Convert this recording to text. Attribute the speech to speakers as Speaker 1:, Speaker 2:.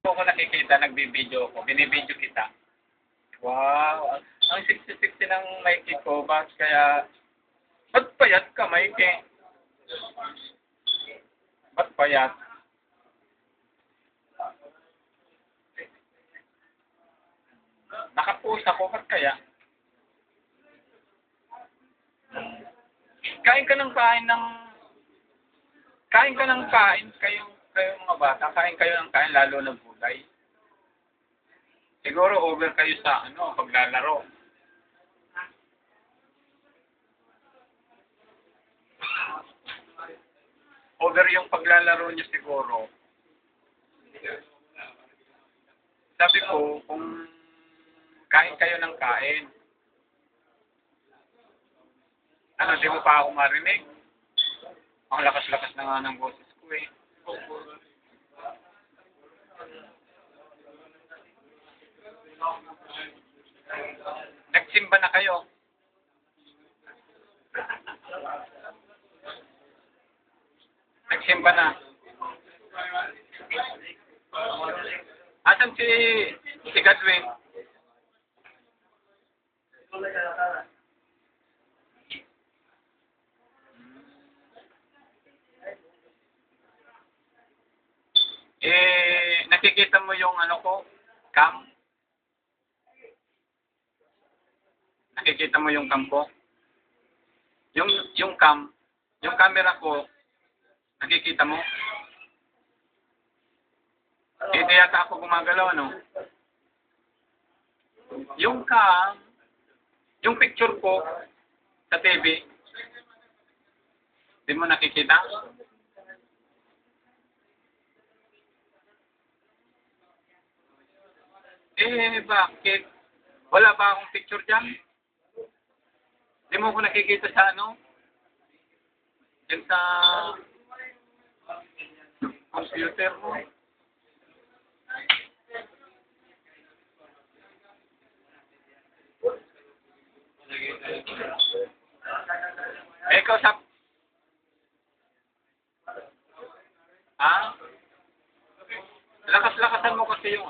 Speaker 1: mo ko nakikita, nagbibideo ko, binibideo kita. Wow, ang 60-60 ng Mikey ko, bakit kaya, ba't payat ka, Mikey? Ba't payat? Nakapost ako, ba't kaya? Kain ka ng kain ng, kain ka ng kain, kayo mga bata, kain kayo ng kain, lalo na gulay. Siguro over kayo sa paglalaro. Over yung paglalaro niyo siguro. Sabi ko, kung kain kayo ng kain, di mo pa ako marinig? Ang lakas-lakas na nga ng boses ko eh. Nagsimba na kayo? Nagsimba na? Asan si Godwin? Nakikita mo yung ko, cam? Nakikita mo yung cam ko? Yung cam, yung camera ko, nakikita mo? Hindi yata ako gumagalaw, Yung cam, yung picture ko sa TV, di mo nakikita? Bakit? Wala ba akong picture dyan? Di mo ko nakikita sa Yan sa computer mo. Ikaw lakas-lakasan mo kasi yung